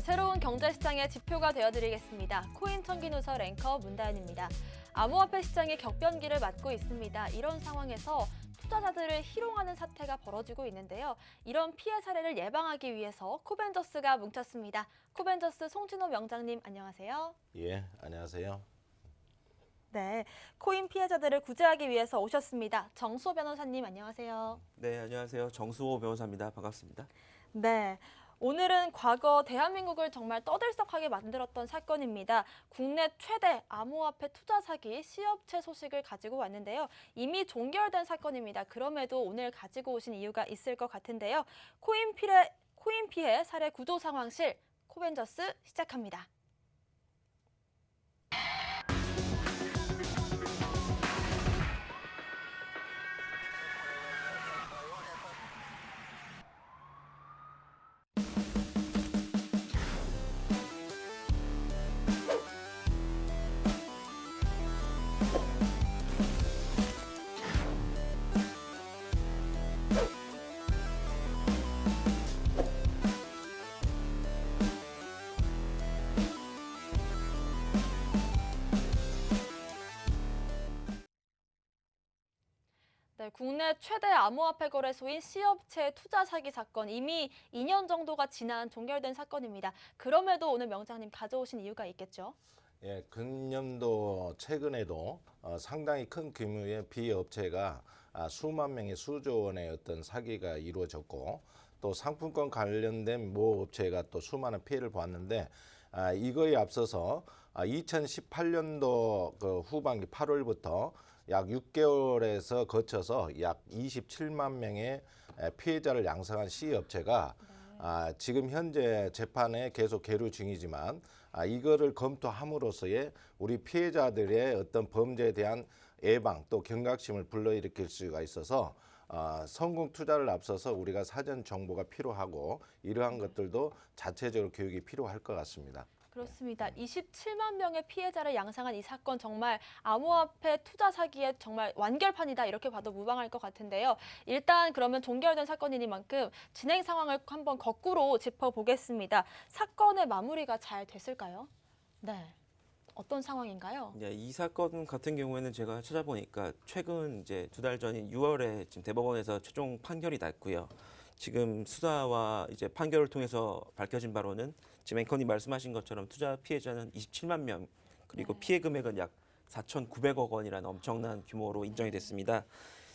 새로운 경제시장의 지표가 되어드리겠습니다. 코인 청기누설 앵커 문다연입니다. 암호화폐 시장이 격변기를 맞고 있습니다. 이런 상황에서 투자자들을 희롱하는 사태가 벌어지고 있는데요. 이런 피해 사례를 예방하기 위해서 코벤저스가 뭉쳤습니다. 코벤저스 송진호 명장님 안녕하세요. 예, 안녕하세요. 네, 코인 피해자들을 구제하기 위해서 오셨습니다. 정수호 변호사님 안녕하세요. 네, 안녕하세요. 정수호 변호사입니다. 반갑습니다. 네, 오늘은 과거 대한민국을 정말 떠들썩하게 만들었던 사건입니다. 국내 최대 암호화폐 투자 사기 시업체 소식을 가지고 왔는데요. 이미 종결된 사건입니다. 그럼에도 오늘 가지고 오신 이유가 있을 것 같은데요. 코인 피해 사례 구조 상황실 코벤저스 시작합니다. 네, 국내 최대 암호화폐 거래소인 시업체 투자 사기 사건 이미 2년 정도가 지난 종결된 사건입니다. 그럼에도 오늘 명장님 가져오신 이유가 있겠죠? 예, 금년도 최근에도 상당히 큰 규모의 비업체가 수만 명의 수조 원의 어떤 사기가 이루어졌고 또 상품권 관련된 모 업체가 또 수많은 피해를 보았는데 이거에 앞서서 2018년도 그 후반기 8월부터 약 6개월에서 거쳐서 약 27만 명의 피해자를 양성한 C업체가 지금 현재 재판에 계속 계류 중이지만 이거를 검토함으로써의 우리 피해자들의 어떤 범죄에 대한 예방 또 경각심을 불러일으킬 수가 있어서 성공 투자를 앞서서 우리가 사전 정보가 필요하고 이러한 것들도 자체적으로 교육이 필요할 것 같습니다. 그렇습니다. 27만 명의 피해자를 양상한 이 사건 정말 암호화폐 투자 사기의 정말 완결판이다 이렇게 봐도 무방할 것 같은데요. 일단 그러면 종결된 사건이니만큼 진행 상황을 한번 거꾸로 짚어보겠습니다. 사건의 마무리가 잘 됐을까요? 네. 어떤 상황인가요? 네, 이 사건 같은 경우에는 제가 찾아보니까 최근 이제 2달 전인 6월에 지금 대법원에서 최종 판결이 났고요. 지금 수사와 이제 판결을 통해서 밝혀진 바로는 지금 앵커님 말씀하신 것처럼 투자 피해자는 27만 명 그리고 피해 금액은 약 4,900억 원이라는 엄청난 규모로 인정이 됐습니다.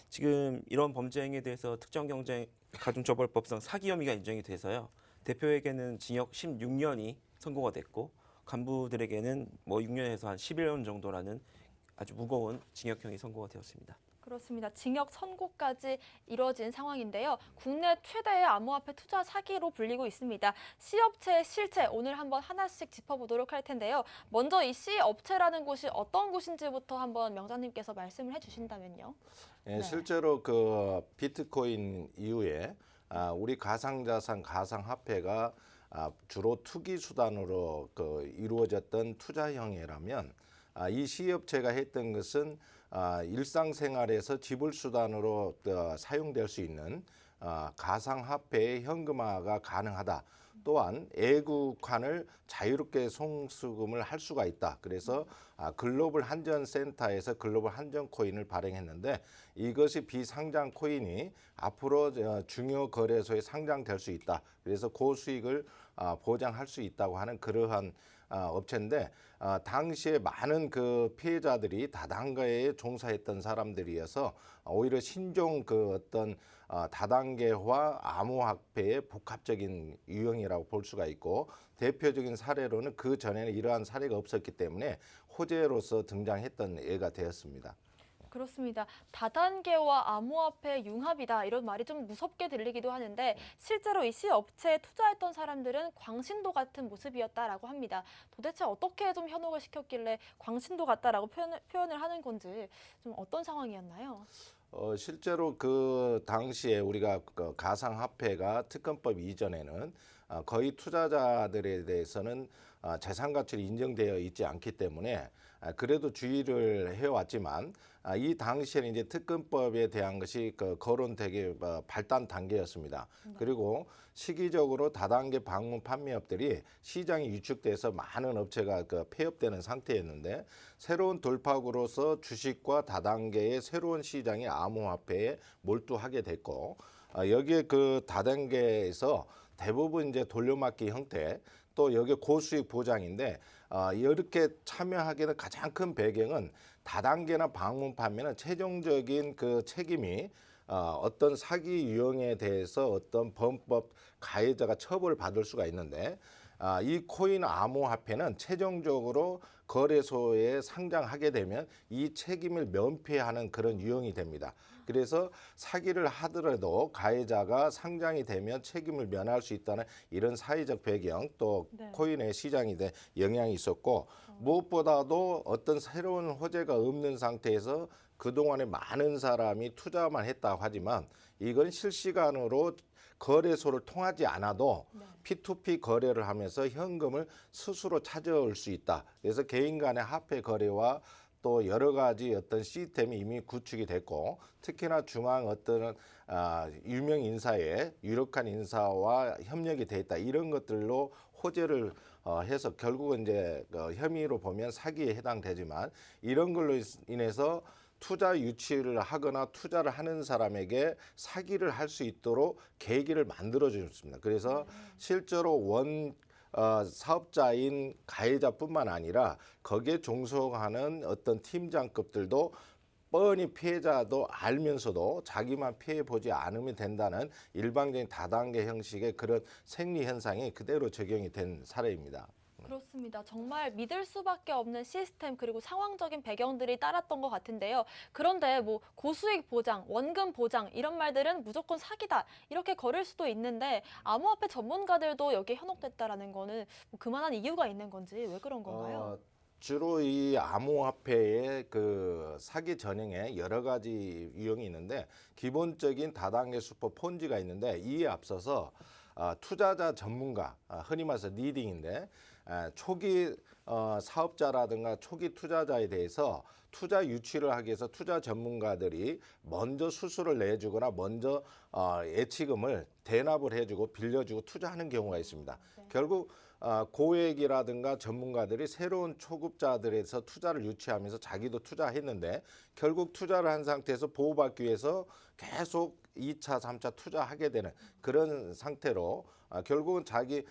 지금 이런 범죄 행위에 대해서 특정경제가중처벌법상 사기 혐의가 인정이 돼서요. 대표에게는 징역 16년이 선고가 됐고 간부들에게는 뭐 6년에서 한 11년 정도라는 아주 무거운 징역형이 선고가 되었습니다. 그렇습니다. 징역 선고까지 이뤄진 상황인데요. 국내 최대의 암호화폐 투자 사기로 불리고 있습니다. C업체의 실체 오늘 한번 하나씩 짚어보도록 할 텐데요. 먼저 이 C업체라는 곳이 어떤 곳인지부터 한번 명장님께서 말씀을 해주신다면요. 예, 네. 실제로 그 비트코인 이후에 우리 가상자산, 가상화폐가 주로 투기 수단으로 이루어졌던 투자 형태라면 이 C업체가 했던 것은 일상생활에서 지불 수단으로 사용될 수 있는 가상화폐의 현금화가 가능하다. 또한 애국환을 자유롭게 송수금을 할 수가 있다. 그래서 글로벌 한전센터에서 글로벌 한전 코인을 발행했는데 이것이 비상장 코인이 앞으로 중요 거래소에 상장될 수 있다. 그래서 고수익을 보장할 수 있다고 하는 그러한 업체인데 당시에 많은 그 피해자들이 다단계에 종사했던 사람들이어서 오히려 신종 그 어떤 다단계화 암호화폐의 복합적인 유형이라고 볼 수가 있고 대표적인 사례로는 그 전에는 이러한 사례가 없었기 때문에 호재로서 등장했던 예가 되었습니다. 그렇습니다. 다단계와 암호화폐의 융합이다 이런 말이 좀 무섭게 들리기도 하는데 실제로 이 C업체에 투자했던 사람들은 광신도 같은 모습이었다라고 합니다. 도대체 어떻게 좀 현혹을 시켰길래 광신도 같다라고 표현을 하는 건지 좀 어떤 상황이었나요? 실제로 그 당시에 우리가 그 가상화폐가 특검법 이전에는 거의 투자자들에 대해서는 재산 가치를 인정되어 있지 않기 때문에 그래도 주의를 해왔지만 이 당시에는 이제 특검법에 대한 것이 그 거론되게 발단 단계였습니다. 그리고 시기적으로 다단계 방문 판매업들이 시장이 위축돼서 많은 업체가 그 폐업되는 상태였는데 새로운 돌파구로서 주식과 다단계의 새로운 시장이 암호화폐에 몰두하게 됐고 여기에 그 다단계에서 대부분 이제 돌려막기 형태 또 여기 고수익 보장인데 이렇게 참여하기는 가장 큰 배경은 다단계나 방문 판매는 최종적인 그 책임이 어떤 사기 유형에 대해서 어떤 범법 가해자가 처벌받을 수가 있는데 이 코인 암호화폐는 최종적으로 거래소에 상장하게 되면 이 책임을 면피하는 그런 유형이 됩니다. 그래서 사기를 하더라도 가해자가 상장이 되면 책임을 면할 수 있다는 이런 사회적 배경 또 네. 코인의 시장에 대한 영향이 있었고 무엇보다도 어떤 새로운 호재가 없는 상태에서 그동안에 많은 사람이 투자만 했다고 하지만 이건 실시간으로 거래소를 통하지 않아도 P2P 거래를 하면서 현금을 스스로 찾아올 수 있다. 그래서 개인 간의 화폐 거래와 또 여러 가지 어떤 시스템이 이미 구축이 됐고 특히나 중앙 어떤 유명 인사의 유력한 인사와 협력이 돼 있다. 이런 것들로 호재를 해서 결국은 이제 혐의로 보면 사기에 해당되지만 이런 걸로 인해서 투자 유치를 하거나 투자를 하는 사람에게 사기를 할 수 있도록 계기를 만들어 줬습니다. 그래서 실제로 사업자인 가해자뿐만 아니라 거기에 종속하는 어떤 팀장급들도 뻔히 피해자도 알면서도 자기만 피해 보지 않으면 된다는 일방적인 다단계 형식의 그런 생리 현상이 그대로 적용이 된 사례입니다. 그렇습니다. 정말 믿을 수밖에 없는 시스템 그리고 상황적인 배경들이 따랐던 것 같은데요. 그런데 뭐 고수익 보장, 원금 보장 이런 말들은 무조건 사기다 이렇게 걸을 수도 있는데 암호화폐 전문가들도 여기에 현혹됐다라는 거는 뭐 그만한 이유가 있는 건지 왜 그런 건가요? 주로 이 암호화폐의 그 사기 전형에 여러 가지 유형이 있는데 기본적인 다단계 수법 폰지가 있는데 이에 앞서서 투자자 전문가, 흔히 말해서 리딩인데 초기 사업자라든가 초기 투자자에 대해서 투자 유치를 하기 위해서 투자 전문가들이 먼저 수수료를 내주거나 먼저 예치금을 대납을 해주고 빌려주고 투자하는 경우가 있습니다. 결국 고액이라든가 전문가들이 새로운 초급자들에서 투자를 유치하면서 자기도 투자했는데 결국 투자를 한 상태에서 보호받기 위해서 계속 2차, 3차 투자하게 되는 그런 상태로 결국은 자기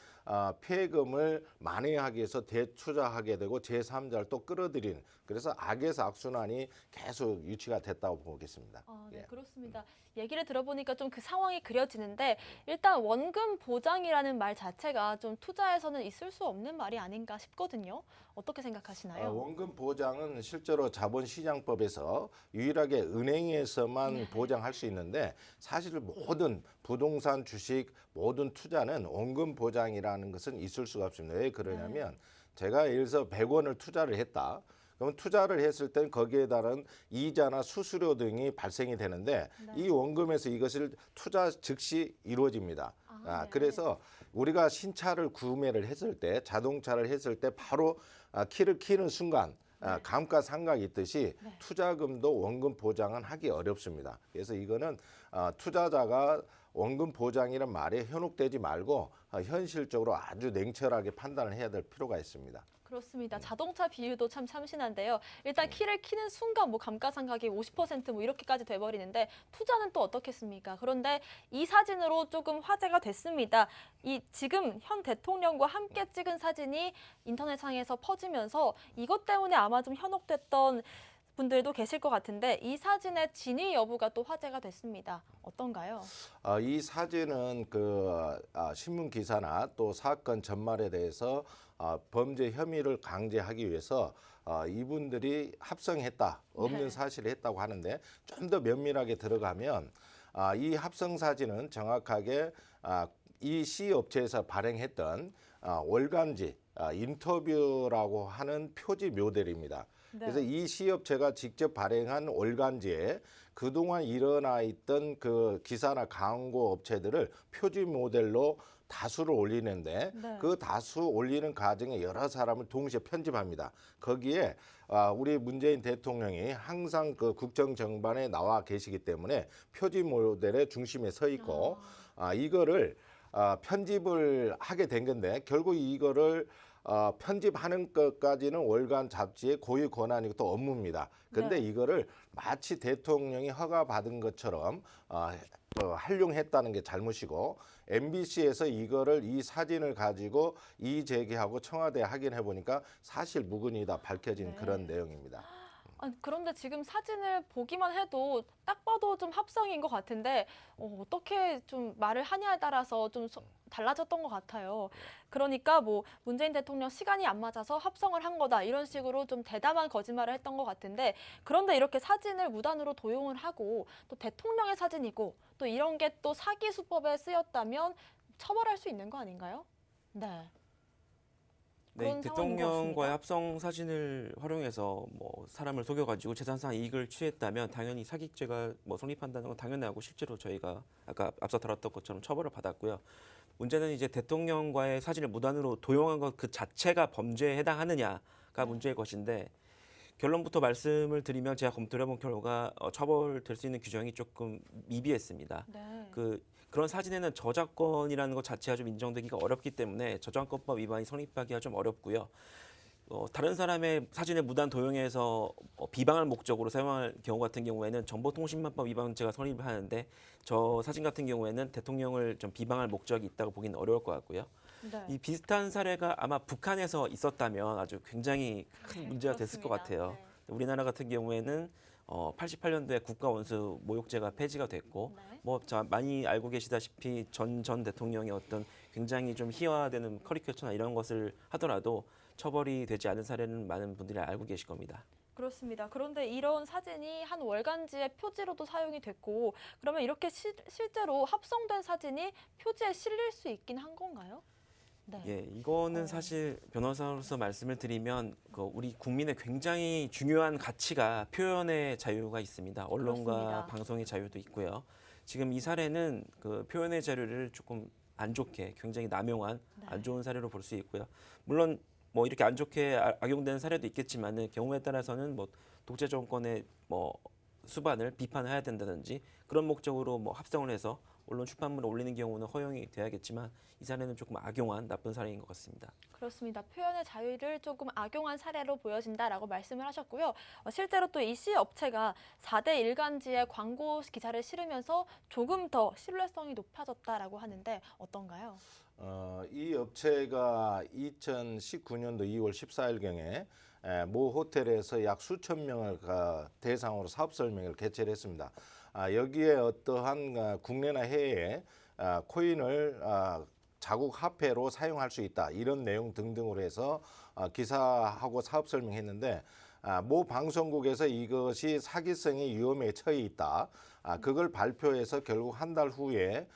피해금을 만회하기 위해서 대투자하게 되고 제3자를 또 끌어들이는 그래서 악에서 악순환이 계속 유치가 됐다고 보겠습니다. 네, 예. 그렇습니다. 얘기를 들어보니까 좀 그 상황이 그려지는데 일단 원금 보장이라는 말 자체가 좀 투자에서는 있을 수 없는 말이 아닌가 싶거든요. 어떻게 생각하시나요? 원금 보장은 실제로 자본시장법에서 유일하게 은행에서만 보장할 수 있는데 사실 모든 부동산, 주식, 모든 투자는 원금 보장이라는 것은 있을 수가 없습니다. 왜 그러냐면 제가 예를 들어서 100원을 투자를 했다. 그러면 투자를 했을 땐 거기에 따른 이자나 수수료 등이 발생이 되는데 이 원금에서 이것을 투자 즉시 이루어집니다. 네. 그래서 우리가 신차를 구매를 했을 때 자동차를 했을 때 바로 키를 키는 순간 감가상각이 있듯이 투자금도 원금 보장은 하기 어렵습니다. 그래서 이거는 투자자가 원금 보장이란 말에 현혹되지 말고 현실적으로 아주 냉철하게 판단을 해야 될 필요가 있습니다. 그렇습니다. 자동차 비유도 참 참신한데요. 일단 키를 키는 순간 뭐 감가상각이 50%뭐 이렇게까지 돼버리는데 투자는 또 어떻겠습니까? 그런데 이 사진으로 조금 화제가 됐습니다. 이 지금 현 대통령과 함께 찍은 사진이 인터넷상에서 퍼지면서 이것 때문에 아마 좀 현혹됐던 분들도 계실 것 같은데 이 사진의 진위 여부가 또 화제가 됐습니다. 어떤가요? 이 사진은 그 신문 기사나 또 사건 전말에 대해서 범죄 혐의를 강제하기 위해서 이분들이 합성했다, 없는 사실을 했다고 하는데 좀 더 면밀하게 들어가면 이 합성 사진은 정확하게 이 C 업체에서 발행했던 월간지 인터뷰라고 하는 표지 모델입니다. 그래서 이 시업체가 직접 발행한 월간지에 그동안 일어나 있던 그 기사나 광고 업체들을 표지 모델로 다수를 올리는데 네. 그 다수 올리는 과정에 여러 사람을 동시에 편집합니다. 거기에 우리 문재인 대통령이 항상 그 국정 정반에 나와 계시기 때문에 표지 모델의 중심에 서 있고 이거를 편집을 하게 된 건데 결국 이거를 편집하는 것까지는 월간 잡지의 고유 권한이고 또 업무입니다. 근데 네. 이거를 마치 대통령이 허가받은 것처럼 활용했다는 게 잘못이고 MBC에서 이 사진을 가지고 이의 제기하고 청와대에 확인해 보니까 사실 무근이다 밝혀진 네. 그런 내용입니다. 그런데 지금 사진을 보기만 해도 딱 봐도 좀 합성인 것 같은데 어떻게 좀 말을 하냐에 따라서 좀 달라졌던 것 같아요. 그러니까 뭐 문재인 대통령 시간이 안 맞아서 합성을 한 거다 이런 식으로 좀 대담한 거짓말을 했던 것 같은데 그런데 이렇게 사진을 무단으로 도용을 하고 또 대통령의 사진이고 또 이런 게 또 사기 수법에 쓰였다면 처벌할 수 있는 거 아닌가요? 네. 네, 그런 상황인 것 대통령과의 같습니다. 합성 사진을 활용해서 뭐 사람을 속여가지고 재산상 이익을 취했다면 당연히 사기죄가 뭐 성립한다는 건 당연하고 실제로 저희가 아까 앞서 다뤘던 것처럼 처벌을 받았고요. 문제는 이제 대통령과의 사진을 무단으로 도용한 것 그 자체가 범죄에 해당하느냐가 문제일 것인데 결론부터 말씀을 드리면 제가 검토를 해본 결과 처벌될 수 있는 규정이 조금 미비했습니다. 네. 그런 사진에는 저작권이라는 것 자체가 좀 인정되기가 어렵기 때문에 저작권법 위반이 성립하기가 좀 어렵고요. 다른 사람의 사진을 무단 도용해서 비방할 목적으로 사용할 경우 같은 경우에는 정보통신망법 위반죄가 성립을 하는데 저 사진 같은 경우에는 대통령을 좀 비방할 목적이 있다고 보기는 어려울 것 같고요. 네. 이 비슷한 사례가 아마 북한에서 있었다면 아주 굉장히 큰 문제가 됐을 것 그렇습니다. 같아요. 우리나라 같은 경우에는 88년도에 국가원수 모욕죄가 폐지가 됐고 네. 많이 알고 계시다시피 전 대통령의 어떤 굉장히 좀 희화되는 커리커처나 이런 것을 하더라도 처벌이 되지 않은 사례는 많은 분들이 알고 계실 겁니다. 그렇습니다. 그런데 이런 사진이 한 월간지의 표지로도 사용이 됐고 그러면 이렇게 실제로 합성된 사진이 표지에 실릴 수 있긴 한 건가요? 네. 예, 이거는 사실 변호사로서 말씀을 드리면 우리 국민의 굉장히 중요한 가치가 표현의 자유가 있습니다. 언론과 그렇습니다. 방송의 자유도 있고요. 지금 이 사례는 그 표현의 자유를 조금 안 좋게 굉장히 남용한 안 좋은 사례로 볼 수 있고요. 물론 뭐 이렇게 안 좋게 악용된 사례도 있겠지만은 경우에 따라서는 뭐 독재 정권의 뭐 수반을 비판해야 된다든지 그런 목적으로 뭐 합성을 해서 언론 출판물을 올리는 경우는 허용이 돼야겠지만 이 사례는 조금 악용한 나쁜 사례인 것 같습니다. 그렇습니다. 표현의 자유를 조금 악용한 사례로 보여진다라고 말씀을 하셨고요. 실제로 또 이 시 업체가 4대 일간지에 광고 기사를 실으면서 조금 더 신뢰성이 높아졌다라고 하는데 어떤가요? 이 업체가 2019년도 2월 14일경에 모 호텔에서 약 수천 명을 대상으로 사업 설명회를 개최를 했습니다. 여기에 어떠한 국내나 해외에 코인을 자국 화폐로 사용할 수 있다 이런 내용 등등으로 해서 기사하고 사업 설명했는데 모 방송국에서 이것이 사기성의 위험에 처해 있다. 그걸 발표해서 결국 한 달 후에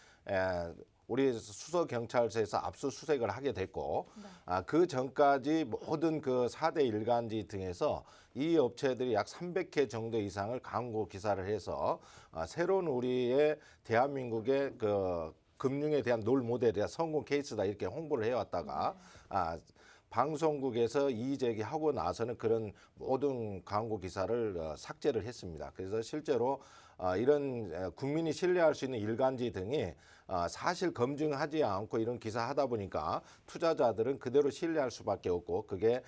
우리 수서경찰서에서 압수수색을 하게 됐고 그 전까지 모든 그 4대 일간지 등에서 이 업체들이 약 300회 정도 이상을 광고 기사를 해서 새로운 우리의 대한민국의 그 금융에 대한 롤 모델이다 성공 케이스다 이렇게 홍보를 해왔다가 방송국에서 이의 제기하고 나서는 그런 모든 광고 기사를 삭제를 했습니다. 그래서 실제로 이런 국민이 신뢰할 수 있는 일간지 등이 사실 검증하지 않고 이런 기사 하다 보니까 투자자들은 그대로 신뢰할 수밖에 없고 그게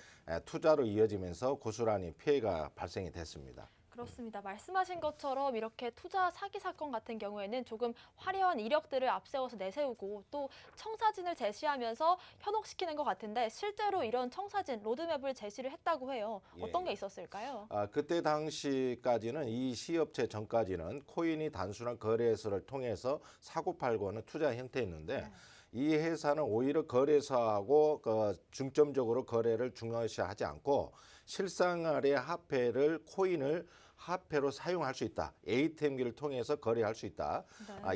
투자로 이어지면서 고스란히 피해가 발생이 됐습니다. 그렇습니다. 말씀하신 것처럼 이렇게 투자 사기 사건 같은 경우에는 조금 화려한 이력들을 앞세워서 내세우고 또 청사진을 제시하면서 현혹시키는 것 같은데 실제로 이런 청사진, 로드맵을 제시를 했다고 해요. 어떤 게 있었을까요? 그때 당시까지는 이 시업체 전까지는 코인이 단순한 거래소를 통해서 사고팔고 하는 투자 형태였는데 이 회사는 오히려 거래소하고 중점적으로 거래를 중요시하지 않고 실생활의 화폐를 코인을 화폐로 사용할 수 있다. ATM기를 통해서 거래할 수 있다.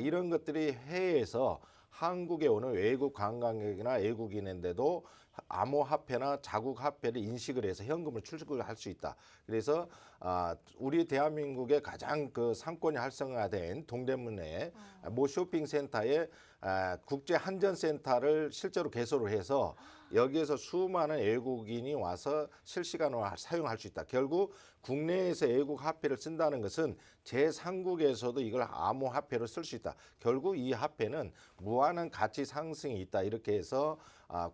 이런 것들이 해외에서 한국에 오는 외국 관광객이나 외국인인데도 암호화폐나 자국화폐를 인식을 해서 현금을 출금할 수 있다. 그래서 우리 대한민국의 가장 그 상권이 활성화된 동대문에 모 쇼핑센터에 국제 한전센터를 실제로 개소를 해서 여기에서 수많은 외국인이 와서 실시간으로 사용할 수 있다. 결국 국내에서 외국 화폐를 쓴다는 것은 제3국에서도 이걸 암호화폐로 쓸 수 있다. 결국 이 화폐는 무한한 가치 상승이 있다. 이렇게 해서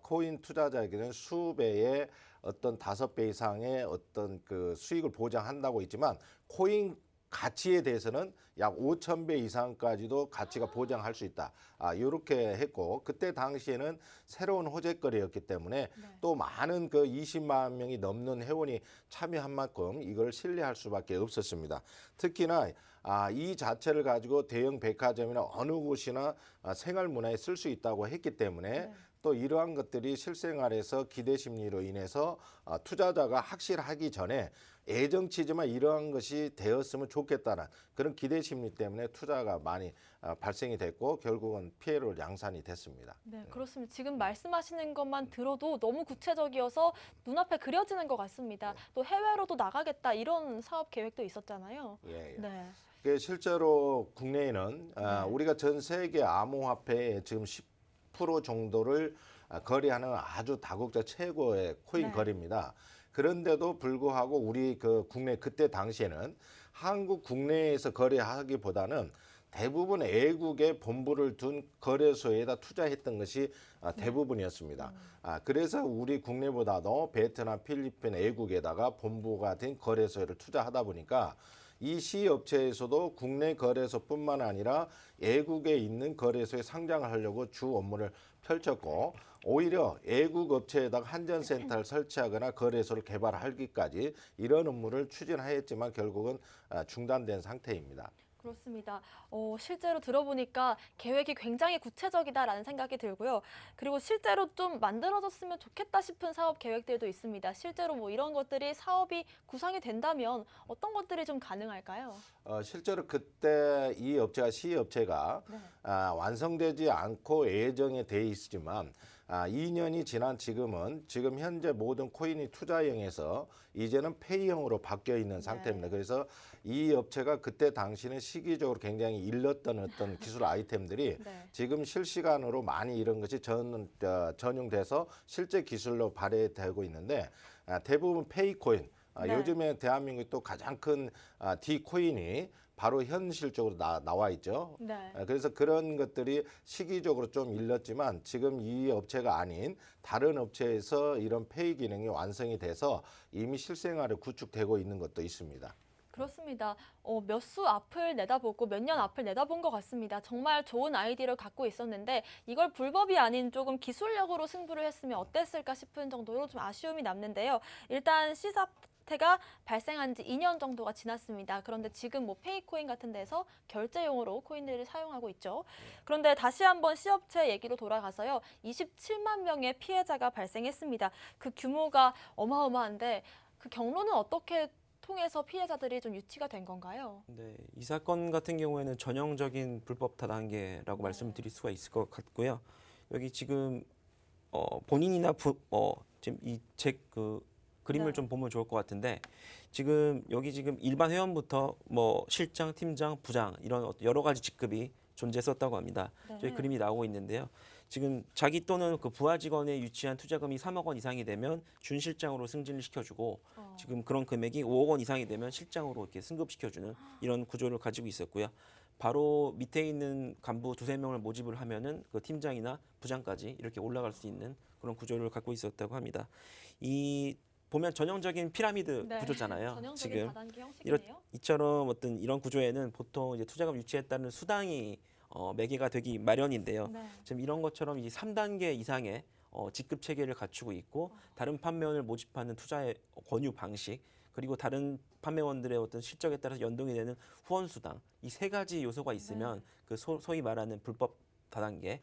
코인 투자자에게는 수배의 어떤 5배 이상의 어떤 그 수익을 보장한다고 있지만 코인 가치에 대해서는 약 5,000배 이상까지도 가치가 보장할 수 있다. 이렇게 했고 그때 당시에는 새로운 호재거리였기 때문에 또 많은 그 20만 명이 넘는 회원이 참여한 만큼 이걸 신뢰할 수밖에 없었습니다. 특히나 이 자체를 가지고 대형 백화점이나 어느 곳이나 생활문화에 쓸 수 있다고 했기 때문에 또 이러한 것들이 실생활에서 기대 심리로 인해서 투자자가 확실하기 전에 애정치지만 이러한 것이 되었으면 좋겠다는 그런 기대 심리 때문에 투자가 많이 발생이 됐고 결국은 피해로 양산이 됐습니다. 네, 그렇습니다. 지금 말씀하시는 것만 들어도 너무 구체적이어서 눈앞에 그려지는 것 같습니다. 또 해외로도 나가겠다 이런 사업 계획도 있었잖아요. 예. 네. 실제로 국내에는 우리가 전 세계 암호화폐의 지금 10% 정도를 거래하는 아주 다국적 최고의 코인 거래입니다. 그런데도 불구하고 우리 그 국내 그때 당시에는 한국 국내에서 거래하기보다는 대부분 외국에 본부를 둔 거래소에다 투자했던 것이 대부분이었습니다. 그래서 우리 국내보다도 베트남, 필리핀, 외국에다가 본부가 된 거래소를 투자하다 보니까 이 시업체에서도 국내 거래소뿐만 아니라 외국에 있는 거래소에 상장을 하려고 주 업무를 펼쳤고 오히려 외국 업체에다가 한전센터를 설치하거나 거래소를 개발하기까지 이런 업무를 추진하였지만 결국은 중단된 상태입니다. 그렇습니다. 실제로 들어보니까 계획이 굉장히 구체적이다라는 생각이 들고요. 그리고 실제로 좀 만들어졌으면 좋겠다 싶은 사업 계획들도 있습니다. 실제로 뭐 이런 것들이 사업이 구상이 된다면 어떤 것들이 좀 가능할까요? 실제로 그때 이 업체가 시업체가 완성되지 않고 예정에 돼 있지만 2년이 지난 지금 현재 모든 코인이 투자형에서 이제는 페이형으로 바뀌어 있는 상태입니다. 그래서 이 업체가 그때 당시는 시기적으로 굉장히 일렀던 어떤 기술 아이템들이 지금 실시간으로 많이 이런 것이 전용돼서 실제 기술로 발휘되고 있는데 대부분 페이코인 요즘에 대한민국이 또 가장 큰 D코인이 바로 현실적으로 나와 있죠. 그래서 그런 것들이 시기적으로 좀 일렀지만 지금 이 업체가 아닌 다른 업체에서 이런 페이 기능이 완성이 돼서 이미 실생활에 구축되고 있는 것도 있습니다. 그렇습니다. 몇 수 앞을 내다보고 몇 년 앞을 내다본 것 같습니다. 정말 좋은 아이디어를 갖고 있었는데 이걸 불법이 아닌 조금 기술력으로 승부를 했으면 어땠을까 싶은 정도로 좀 아쉬움이 남는데요. 일단 사태가 발생한 지 2년 정도가 지났습니다. 그런데 지금 뭐 페이코인 같은 데서 결제용으로 코인들을 사용하고 있죠. 그런데 다시 한번 시업체 얘기로 돌아가서요. 27만 명의 피해자가 발생했습니다. 그 규모가 어마어마한데 그 경로는 어떻게 통해서 피해자들이 좀 유치가 된 건가요? 네, 이 사건 같은 경우에는 전형적인 불법 다단계라고 말씀드릴 수가 있을 것 같고요. 여기 지금 본인이나 지금 그 그림을 좀 보면 좋을 것 같은데 지금 여기 지금 일반 회원부터 뭐 실장, 팀장, 부장 이런 여러 가지 직급이 존재했었다고 합니다. 저희 그림이 나오고 있는데요. 지금 자기 또는 그 부하 직원에 유치한 투자금이 3억 원 이상이 되면 준실장으로 승진을 시켜주고 지금 그런 금액이 5억 원 이상이 되면 실장으로 이렇게 승급시켜주는 이런 구조를 가지고 있었고요. 바로 밑에 있는 간부 2~3명을 모집을 하면은 그 팀장이나 부장까지 이렇게 올라갈 수 있는 그런 구조를 갖고 있었다고 합니다. 이 보면 전형적인 피라미드 구조잖아요. 전형적인 지금 다단계 형식이네요. 이처럼 어떤 이런 구조에는 보통 이제 투자금 유치에 따른 수당이 매개가 되기 마련인데요. 지금 이런 것처럼 이 3단계 이상의 직급 체계를 갖추고 있고 다른 판매원을 모집하는 투자의 권유 방식 그리고 다른 판매원들의 어떤 실적에 따라서 연동이 되는 후원 수당 이 3가지 요소가 있으면 그 소위 말하는 불법 다단계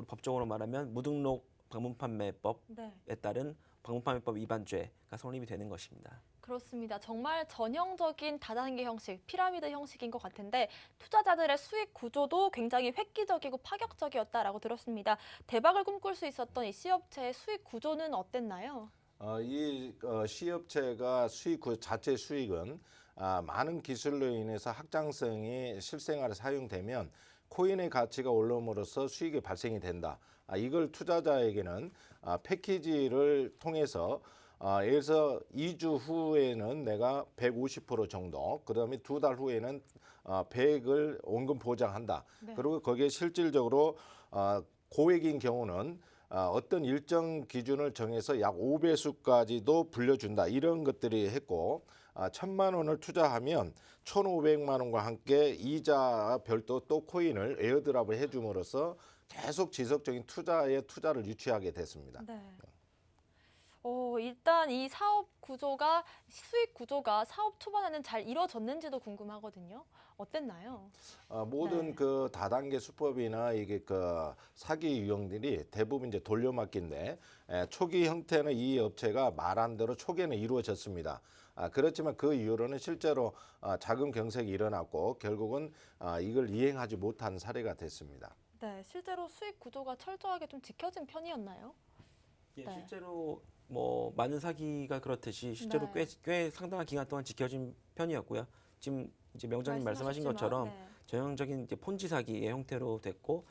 법적으로 말하면 무등록 방문 판매법에 따른 방문판매법 위반죄가 성립이 되는 것입니다. 그렇습니다. 정말 전형적인 다단계 형식, 피라미드 형식인 것 같은데 투자자들의 수익 구조도 굉장히 획기적이고 파격적이었다라고 들었습니다. 대박을 꿈꿀 수 있었던 이 C업체의 수익 구조는 어땠나요? C업체가 자체 수익은 많은 기술로 인해서 확장성이 실생활에 사용되면 코인의 가치가 올라옴으로써 수익이 발생이 된다. 이걸 투자자에게는 패키지를 통해서 예를 들어서 2주 후에는 내가 150% 정도, 그다음에 2달 후에는 100을 원금 보장한다. 네. 그리고 거기에 실질적으로 고액인 경우는 어떤 일정 기준을 정해서 약 5배수까지도 불려준다. 이런 것들이 했고 1,000만 원을 투자하면 1,500만 원과 함께 이자 별도 또 코인을 에어드랍을 해줌으로써 계속 지속적인 투자를 유치하게 됐습니다. 네. 일단 이 사업 구조가 수익 구조가 사업 초반에는 잘 이루어졌는지도 궁금하거든요. 어땠나요? 모든 네. 그 다단계 수법이나 이게 그 사기 유형들이 대부분 이제 돌려막기인데 초기 형태는 이 업체가 말한 대로 초기에는 이루어졌습니다. 그렇지만 그 이후로는 실제로 자금 경색이 일어났고 결국은 이걸 이행하지 못한 사례가 됐습니다. 네, 실제로 수익 구조가 철저하게 좀 지켜진 편이었나요? 예, 네. 실제로 뭐 많은 사기가 그렇듯이 실제로 네. 꽤 상당한 기간 동안 지켜진 편이었고요. 지금 이제 명장님 말씀하신 것처럼 네. 전형적인 이제 폰지 사기의 형태로 됐고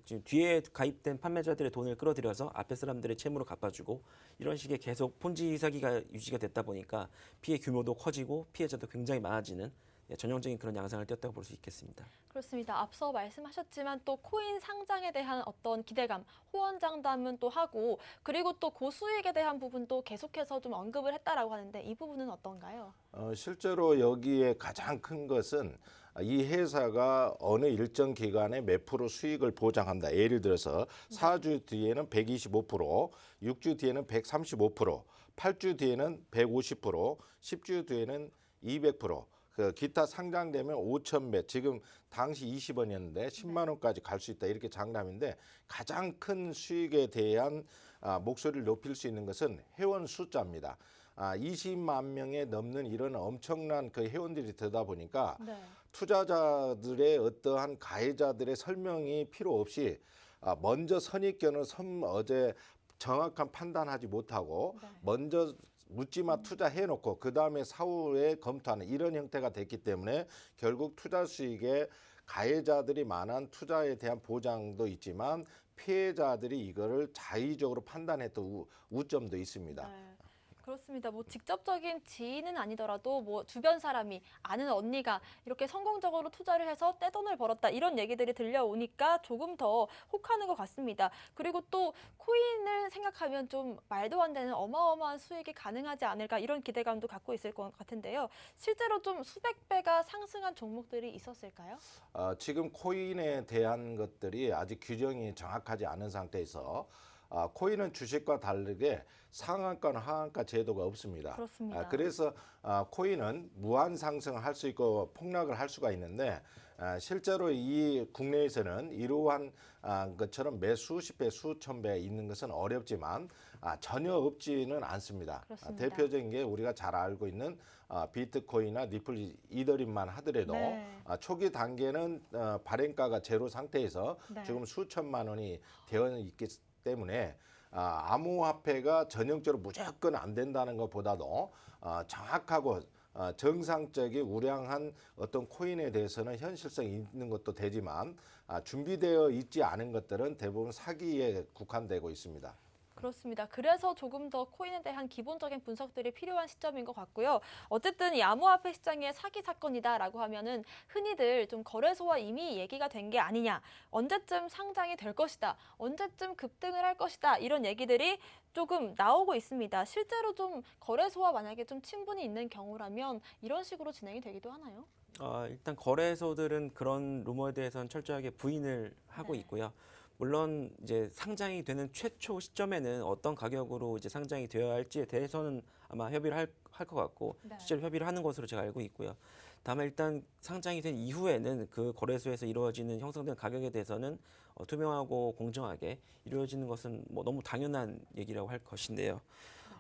지금 뒤에 가입된 판매자들의 돈을 끌어들여서 앞에 사람들의 채무를 갚아주고 이런 식의 계속 폰지 사기가 유지가 됐다 보니까 피해 규모도 커지고 피해자도 굉장히 많아지는 전형적인 그런 양상을 띄었다고 볼 수 있겠습니다. 그렇습니다. 앞서 말씀하셨지만 또 코인 상장에 대한 어떤 기대감, 호언장담은 또 하고 그리고 또 고수익에 대한 부분도 계속해서 좀 언급을 했다라고 하는데 이 부분은 어떤가요? 실제로 여기에 가장 큰 것은 이 회사가 어느 일정 기간에 몇 프로 수익을 보장한다. 예를 들어서 4주 뒤에는 125%, 6주 뒤에는 135%, 8주 뒤에는 150%, 10주 뒤에는 200%. 그 기타 상장되면 5,000배, 지금 당시 20원이었는데 10만 원까지 갈 수 있다. 이렇게 장담인데 가장 큰 수익에 대한 목소리를 높일 수 있는 것은 회원 숫자입니다. 20만 명에 넘는 이런 엄청난 그 회원들이 되다 보니까 네. 투자자들의 어떠한 가해자들의 설명이 필요 없이 먼저 선입견을 어제 정확한 판단하지 못하고 네. 먼저 묻지마 투자해놓고 그 다음에 사후에 검토하는 이런 형태가 됐기 때문에 결국 투자 수익에 가해자들이 많은 투자에 대한 보장도 있지만 피해자들이 이거를 자의적으로 판단했던 우점도 있습니다. 네. 그렇습니다. 뭐 직접적인 지인은 아니더라도 뭐 주변 사람이 아는 언니가 이렇게 성공적으로 투자를 해서 떼돈을 벌었다 이런 얘기들이 들려오니까 조금 더 혹하는 것 같습니다. 그리고 또 코인을 생각하면 좀 말도 안 되는 어마어마한 수익이 가능하지 않을까 이런 기대감도 갖고 있을 것 같은데요. 실제로 좀 수백 배가 상승한 종목들이 있었을까요? 지금 코인에 대한 것들이 아직 규정이 정확하지 않은 상태에서 코인은 주식과 다르게 상한가나 하한가 제도가 없습니다. 그렇습니다. 그래서 코인은 무한 상승을 할 수 있고 폭락을 할 수가 있는데 실제로 이 국내에서는 이러한 것처럼 매 수십 배, 수천 배 있는 것은 어렵지만 전혀 없지는 않습니다. 그렇습니다. 대표적인 게 우리가 잘 알고 있는 비트코인이나 리플, 이더리움만 하더라도 네. 초기 단계는 발행가가 제로 상태에서 네. 지금 수천만 원이 되어 있기 때문에 암호화폐가 전형적으로 무조건 안 된다는 것보다도 정확하고 정상적인 우량한 어떤 코인에 대해서는 현실성이 있는 것도 되지만 준비되어 있지 않은 것들은 대부분 사기에 국한되고 있습니다. 그렇습니다. 그래서 조금 더 코인에 대한 기본적인 분석들이 필요한 시점인 것 같고요. 어쨌든 이 암호화폐 시장의 사기 사건이다라고 하면은 흔히들 좀 거래소와 이미 얘기가 된 게 아니냐, 언제쯤 상장이 될 것이다, 언제쯤 급등을 할 것이다 이런 얘기들이 조금 나오고 있습니다. 실제로 좀 거래소와 만약에 좀 친분이 있는 경우라면 이런 식으로 진행이 되기도 하나요? 일단 거래소들은 그런 루머에 대해서는 철저하게 부인을 하고 네. 있고요. 물론 이제 상장이 되는 최초 시점에는 어떤 가격으로 이제 상장이 되어야 할지에 대해서는 아마 협의를 할 것 같고 네. 실제로 협의를 하는 것으로 제가 알고 있고요. 다만 일단 상장이 된 이후에는 그 거래소에서 이루어지는 형성된 가격에 대해서는 투명하고 공정하게 이루어지는 것은 뭐 너무 당연한 얘기라고 할 것인데요.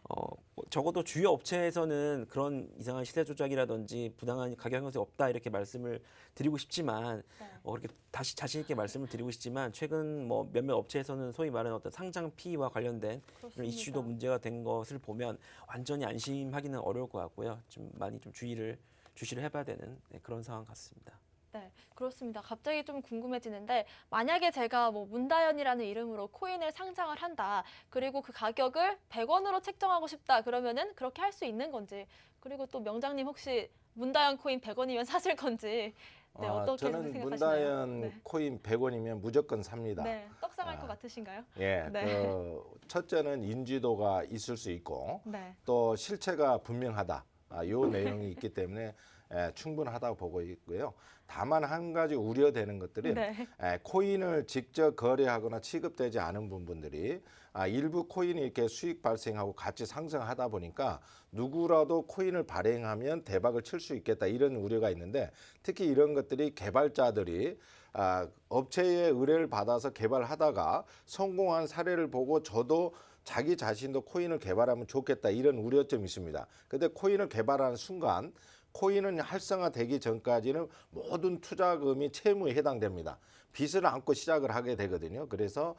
뭐 적어도 주요 업체에서는 그런 이상한 시세 조작이라든지 부당한 가격 형성이 없다 이렇게 말씀을 드리고 싶지만 네. 그렇게 다시 자신 있게 말씀을 드리고 싶지만 최근 뭐 몇몇 업체에서는 소위 말하는 어떤 상장 피의와 관련된 이런 그렇습니다. 이슈도 문제가 된 것을 보면 완전히 안심하기는 어려울 것 같고요. 좀 많이 좀 주시를 해봐야 되는 그런 상황 같습니다. 네, 그렇습니다. 갑자기 좀 궁금해지는데 만약에 제가 뭐 문다연이라는 이름으로 코인을 상장을 한다. 그리고 그 가격을 100원으로 책정하고 싶다. 그러면은 그렇게 할 수 있는 건지. 그리고 또 명장님 혹시 문다연 코인 100원이면 사실 건지. 네, 어떻게 저는 생각하시나요? 문다연 네. 코인 100원이면 무조건 삽니다. 네, 떡상할 아. 것 같으신가요? 예, 네. 첫째는 인지도가 있을 수 있고 네. 또 실체가 분명하다. 요 내용이 있기 때문에 충분하다고 보고 있고요. 다만 한 가지 우려되는 것들은 네. 코인을 직접 거래하거나 취급되지 않은 부분들이 일부 코인이 이렇게 수익 발생하고 같이 상승하다 보니까 누구라도 코인을 발행하면 대박을 칠 수 있겠다 이런 우려가 있는데 특히 이런 것들이 개발자들이 업체의 의뢰를 받아서 개발하다가 성공한 사례를 보고 저도 자기 자신도 코인을 개발하면 좋겠다 이런 우려점이 있습니다. 근데 코인을 개발하는 순간 코인은 활성화되기 전까지는 모든 투자금이 채무에 해당됩니다. 빚을 안고 시작을 하게 되거든요. 그래서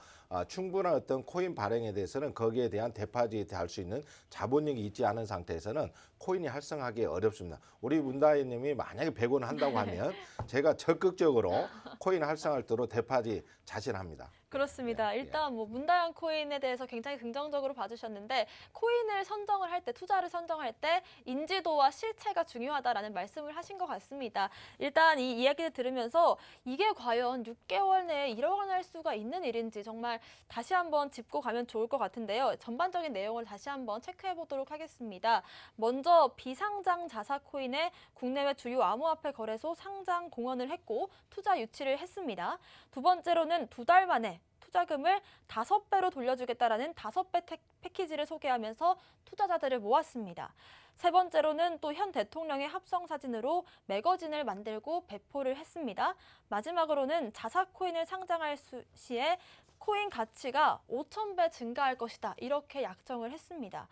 충분한 어떤 코인 발행에 대해서는 거기에 대한 데파짓 할 수 있는 자본력이 있지 않은 상태에서는 코인이 활성화하기 어렵습니다. 우리 문다희님이 만약에 100원 한다고 하면 제가 적극적으로 코인 활성화할 때로 데파짓 자신합니다. 그렇습니다. 예, 예. 일단 뭐 문다연 코인에 대해서 굉장히 긍정적으로 봐주셨는데 코인을 선정을 할 때, 투자를 선정할 때 인지도와 실체가 중요하다라는 말씀을 하신 것 같습니다. 일단 이 이야기를 들으면서 이게 과연 6개월 내에 일어날 수가 있는 일인지 정말 다시 한번 짚고 가면 좋을 것 같은데요. 전반적인 내용을 다시 한번 체크해 보도록 하겠습니다. 먼저 비상장 자사 코인의 국내외 주요 암호화폐 거래소 상장 공언을 했고 투자 유치를 했습니다. 두 번째로는 2달 만에 투자금을 5배로 돌려주겠다라는 5배 패키지를 소개하면서 투자자들을 모았습니다. 세 번째로는 또 현 대통령의 합성 사진으로 매거진을 만들고 배포를 했습니다. 마지막으로는 자사 코인을 상장할 시에 코인 가치가 5,000배 증가할 것이다. 이렇게 약정을 했습니다.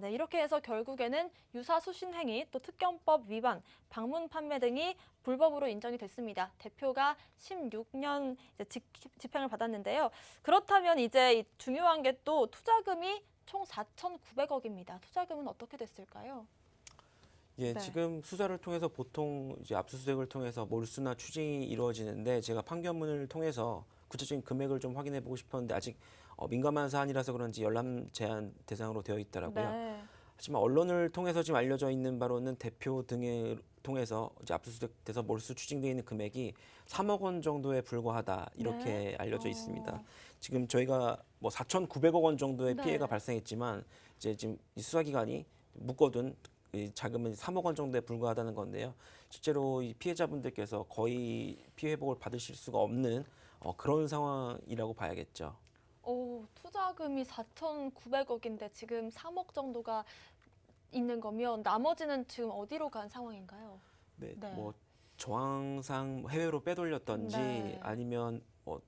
네, 이렇게 해서 결국에는 유사 수신 행위, 또 특경법 위반, 방문 판매 등이 불법으로 인정이 됐습니다. 대표가 16년 집행을 받았는데요. 그렇다면 이제 중요한 게 또 투자금이 총 4,900억입니다. 투자금은 어떻게 됐을까요? 예, 네. 지금 수사를 통해서 보통 이제 압수수색을 통해서 몰수나 추징이 이루어지는데 제가 판결문을 통해서 구체적인 금액을 좀 확인해 보고 싶었는데 아직 민감한 사안이라서 그런지 열람 제한 대상으로 되어 있더라고요. 네. 하지만 언론을 통해서 지금 알려져 있는 바로는 대표 등을 통해서 이제 압수수색돼서 몰수 추징되어 있는 금액이 3억 원 정도에 불과하다 이렇게 네. 알려져 있습니다. 지금 저희가 뭐 4,900억 원 정도의 네. 피해가 발생했지만 이제 지금 이 수사기관이 묶어둔 이 자금은 3억 원 정도에 불과하다는 건데요. 실제로 이 피해자분들께서 거의 피해 회복을 받으실 수가 없는 그런 상황이라고 봐야겠죠. 투자금이 4,900억인데 지금 3억 정도가 있는 거면 나머지는 지금 어디로 간 상황인가요? 네, 네. 뭐 정황상 해외로 빼돌렸던지 네. 아니면 뭐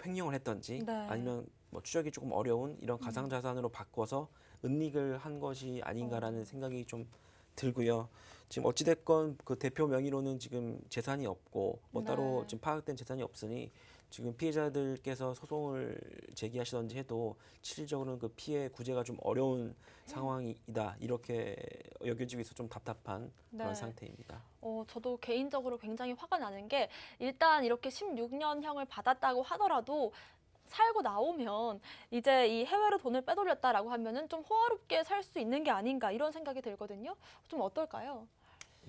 횡령을 했던지 네. 아니면 뭐 추적이 조금 어려운 이런 가상자산으로 바꿔서 은닉을 한 것이 아닌가라는 생각이 좀 들고요. 지금 어찌됐건 그 대표 명의로는 지금 재산이 없고 뭐 따로 네. 지금 파악된 재산이 없으니 지금 피해자들께서 소송을 제기하시던지 해도 실질적으로는 그 피해 구제가 좀 어려운 상황이다 이렇게 여겨지고 있어 좀 답답한 그런 네. 상태입니다. 저도 개인적으로 굉장히 화가 나는 게 일단 이렇게 16년형을 받았다고 하더라도 살고 나오면 이제 이 해외로 돈을 빼돌렸다라고 하면은 좀 호화롭게 살 수 있는 게 아닌가 이런 생각이 들거든요. 좀 어떨까요?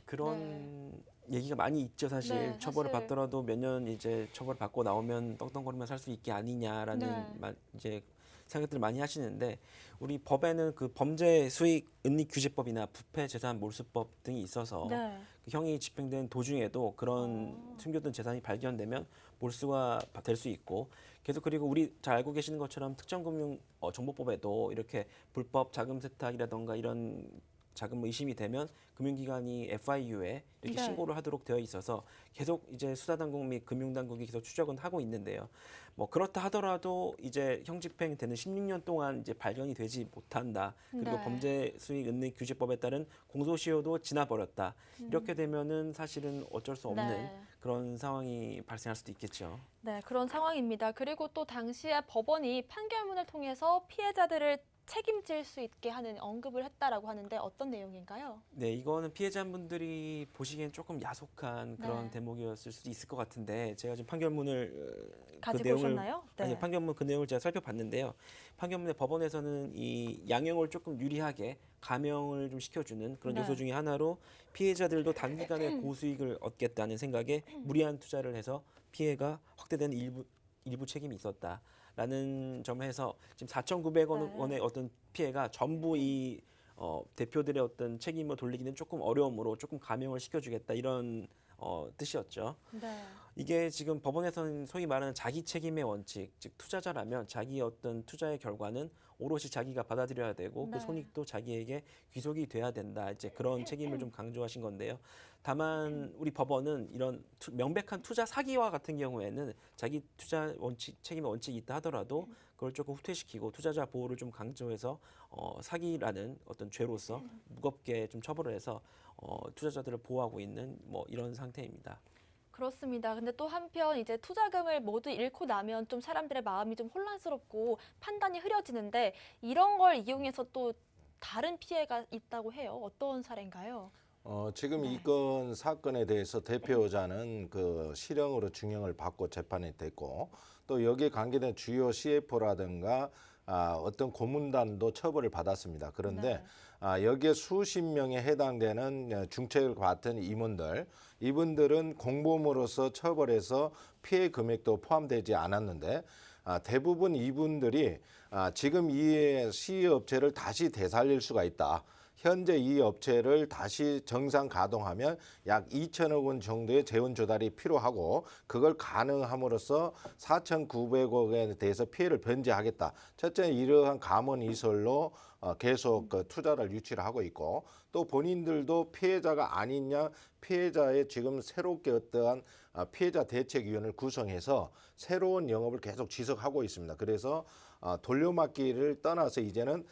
그런 얘기가 많이 있죠 사실. 네, 처벌을 사실. 받더라도 몇 년 이제 처벌 받고 나오면 떵떵거리며 살 수 있게 아니냐라는 네. 이제 생각들을 많이 하시는데 우리 법에는 그 범죄 수익 은닉 규제법이나 부패 재산 몰수법 등이 있어서 네. 그 형이 집행된 도중에도 그런 숨겨둔 재산이 발견되면 몰수가 될 수 있고 계속 그리고 우리 잘 알고 계시는 것처럼 특정금융 정보법에도 이렇게 불법 자금 세탁이라던가 이런 자금 의심이 되면 금융기관이 FIU에 이렇게 네. 신고를 하도록 되어 있어서 계속 이제 수사당국 및 금융당국이 계속 추적은 하고 있는데요. 뭐 그렇다 하더라도 이제 형집행 되는 16년 동안 이제 발견이 되지 못한다. 그리고 네. 범죄 수익 은닉 규제법에 따른 공소시효도 지나버렸다. 이렇게 되면은 사실은 어쩔 수 없는 네. 그런 상황이 발생할 수도 있겠죠. 네, 그런 상황입니다. 그리고 또 당시에 법원이 판결문을 통해서 피해자들을 책임질 수 있게 하는 언급을 했다라고 하는데 어떤 내용인가요? 네, 이거는 피해자분들이 보시기엔 조금 야속한 그런 네. 대목이었을 수도 있을 것 같은데 제가 지금 판결문을 가지고 오셨나요? 네. 아니 판결문 그 내용을 제가 살펴봤는데요. 판결문에 법원에서는 이 양형을 조금 유리하게 감형을 좀 시켜주는 그런 네. 요소 중에 하나로 피해자들도 단기간에 고수익을 얻겠다는 생각에 무리한 투자를 해서 피해가 확대된 일부 책임이 있었다. 라는 점을 해서 지금 4,900원 원의 어떤 피해가 전부 이 대표들의 어떤 책임을 돌리기는 조금 어려움으로 조금 감형을 시켜주겠다 이런 뜻이었죠. 네. 이게 지금 법원에서는 소위 말하는 자기 책임의 원칙, 즉 투자자라면 자기의 어떤 투자의 결과는 오롯이 자기가 받아들여야 되고 네. 그 손익도 자기에게 귀속이 돼야 된다. 이제 그런 책임을 좀 강조하신 건데요. 다만 우리 법원은 이런 명백한 투자 사기와 같은 경우에는 자기 투자 원칙 책임의 원칙이 있다 하더라도 그걸 조금 후퇴시키고 투자자 보호를 좀 강조해서 사기라는 어떤 죄로서 무겁게 좀 처벌을 해서 투자자들을 보호하고 있는 뭐 이런 상태입니다. 그렇습니다. 근데 또 한편 이제 투자금을 모두 잃고 나면 좀 사람들의 마음이 좀 혼란스럽고 판단이 흐려지는데 이런 걸 이용해서 또 다른 피해가 있다고 해요. 어떤 사례인가요? 지금 네. 이건 사건에 대해서 대표자는 그 실형으로 중형을 받고 재판이 됐고 또 여기에 관계된 주요 CFO라든가 어떤 고문단도 처벌을 받았습니다. 그런데 여기에 수십 명에 해당되는 중책을 맡은 임원들, 이분들은 공범으로서 처벌해서 피해 금액도 포함되지 않았는데 대부분 이분들이 지금 이 시업체를 다시 되살릴 수가 있다. 현재 이 업체를 다시 정상 가동하면 약 2천억 원 정도의 재원 조달이 필요하고 그걸 가능함으로써 4,900억에 대해서 피해를 변제하겠다. 첫째 이러한 감언이설로 계속 그 투자를 유치를 하고 있고 또 본인들도 피해자가 아니냐 피해자의 지금 새롭게 어떠한 피해자 대책위원회를 구성해서 새로운 영업을 계속 지속하고 있습니다. 그래서 돌려막기를 떠나서 이제는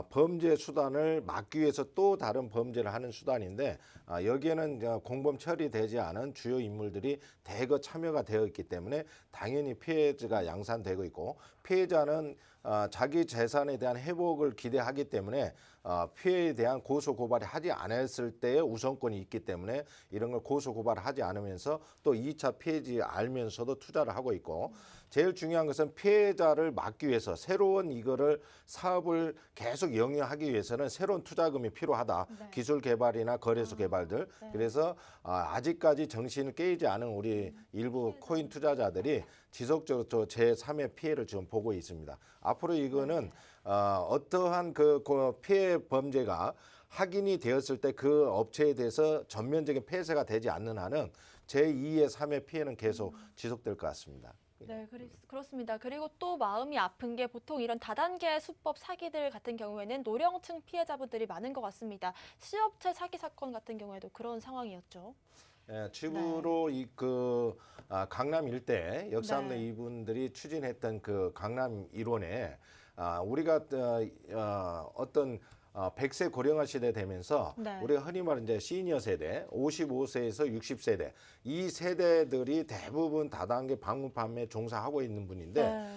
범죄 수단을 막기 위해서 또 다른 범죄를 하는 수단인데 여기에는 공범 처리되지 않은 주요 인물들이 대거 참여가 되어 있기 때문에 당연히 피해자가 양산되고 있고 피해자는 자기 재산에 대한 회복을 기대하기 때문에 피해에 대한 고소 고발이 하지 않았을 때의 우선권이 있기 때문에 이런 걸 고소 고발을 하지 않으면서 또 2차 피해지 알면서도 투자를 하고 있고 제일 중요한 것은 피해자를 막기 위해서 새로운 이거를 사업을 계속 영위하기 위해서는 새로운 투자금이 필요하다. 네. 기술 개발이나 거래소 개발들. 네. 그래서 아직까지 정신을 깨지 않은 우리 일부 코인 투자자들이 지속적으로 또 제3의 피해를 지금 보고 있습니다. 앞으로 이거는 어떠한 그 피해 범죄가 확인이 되었을 때 그 업체에 대해서 전면적인 폐쇄가 되지 않는 한은 제2의 3의 피해는 계속 지속될 것 같습니다. 네, 그렇습니다. 그리고 또 마음이 아픈 게 보통 이런 다단계 수법 사기들 같은 경우에는 노령층 피해자분들이 많은 것 같습니다. 시업체 사기 사건 같은 경우에도 그런 상황이었죠. 주로 강남 일대 역삼동 이분들이 추진했던 그 강남 일원에 우리가 어떤 100세 고령화 시대 되면서 네. 우리가 흔히 말하는 이제 시니어 세대, 55세에서 60세대 이 세대들이 대부분 다단계 방문 판매 종사하고 있는 분인데